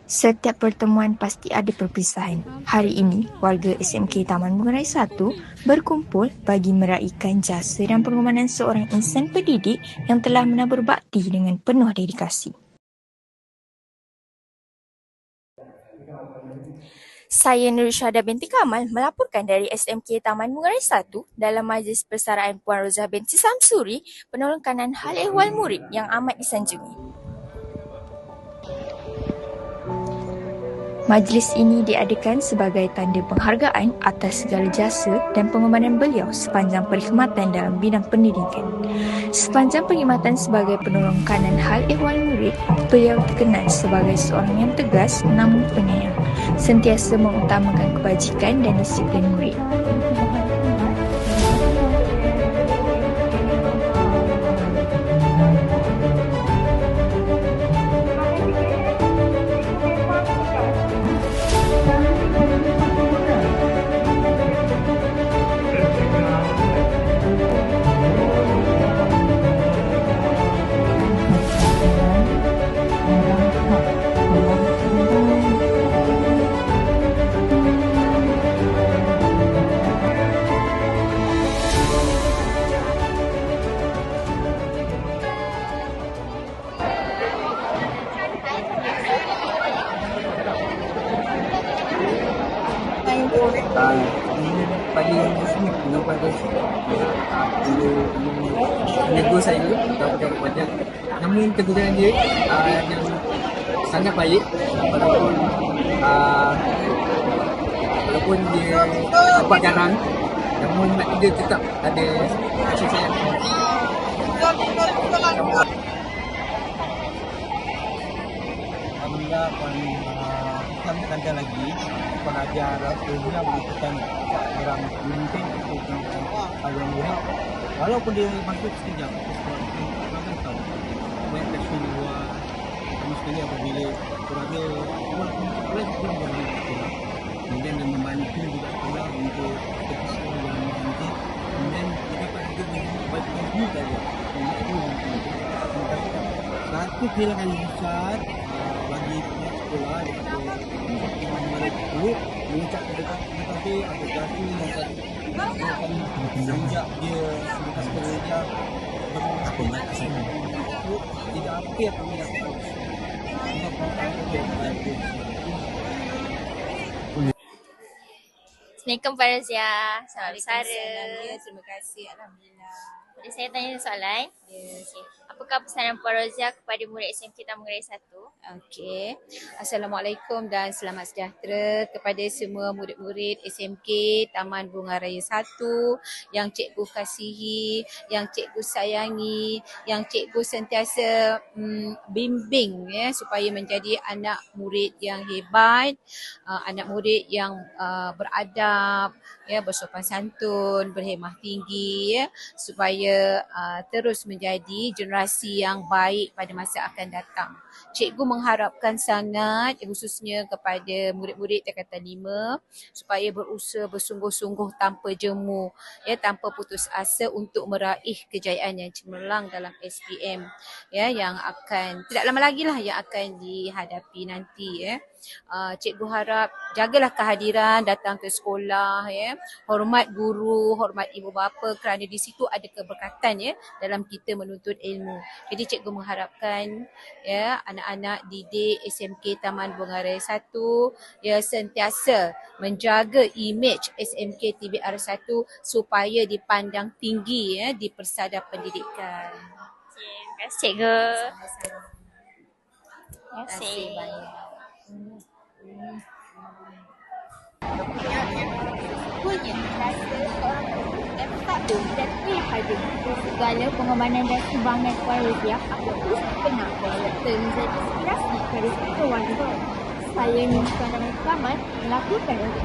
Setiap pertemuan pasti ada perpisahan. Hari ini, warga SMK Taman Bunga Raya 1 berkumpul bagi meraihkan jasa dan pengorbanan seorang insan pendidik yang telah menabur bakti dengan penuh dedikasi. Saya Nur Syahda binti Kamal melaporkan dari SMK Taman Bunga Raya 1 dalam majlis persaraan Puan Rozah binti Samsuri penolong kanan hal ehwal murid yang amat disanjungi. Majlis ini diadakan sebagai tanda penghargaan atas segala jasa dan pengorbanan beliau sepanjang perkhidmatan dalam bidang pendidikan. Sepanjang perkhidmatan sebagai penolong kanan hal ehwal murid, beliau dikenal sebagai seorang yang tegas namun penyayang, sentiasa mengutamakan kebajikan dan disiplin murid. Pagi sini kenapa ada menegur saya atau kepada namun teguran dia yang sangat baik walaupun dia nampak jarang namun dia tetap ada kasih sayang. Alhamdulillah kami ada lagi pengajar punya bukan orang mungkin untuk orang murid walaupun dia masuk sekejap orang tahu banyak kasih luar mestinya apabila kerana boleh kemudian dan membantu juga sekolah untuk keputusan yang nanti kemudian kita dapat juga membantu juga satu kehilangan besar bagi pihak sekolah dulu mengucap terima kasih apresiasi dan sejak dia sebagai pekerja berhubungan tidak apir kami dapat Assalamualaikum Pak Razia. Selamat bersara. Terima kasih. Alhamdulillah. Jadi saya tanya soalan. Yes. Apakah pesanan Puan Rozia kepada murid SMK Taman Bunga Raya 1? Okey. Assalamualaikum dan selamat sejahtera kepada semua murid-murid SMK Taman Bunga Raya 1 yang cikgu kasihi, yang cikgu sayangi, yang cikgu sentiasa bimbing supaya menjadi anak murid yang hebat, anak murid yang beradab, bersopan santun, berhemah tinggi supaya terus menjadi generasi yang baik pada masa akan datang. Cikgu mengharapkan sangat khususnya kepada murid-murid tingkatan 5 supaya berusaha bersungguh-sungguh tanpa jemu, tanpa putus asa untuk meraih kejayaan yang cemerlang dalam SPM yang akan tidak lama lagi lah yang akan dihadapi nanti. Cikgu harap jagalah kehadiran, datang ke sekolah, hormat guru, hormat ibu bapa kerana di situ ada keberkatan dalam kita menuntut ilmu. Jadi cikgu mengharapkan anak-anak didik SMK Taman Bunga Raya 1 sentiasa menjaga imej SMK TBR 1 supaya dipandang tinggi di persada pendidikan. Terima kasih cikgu. Terima kasih banyak. Punya rasa seorang dapat takut dan daripada segala pengorbanan dan sumbangan Puan Rozia, aku terus pernah menjadi inspirasi kepada semua warga. Saya Nur Syahda binti Kamal melakukan untuk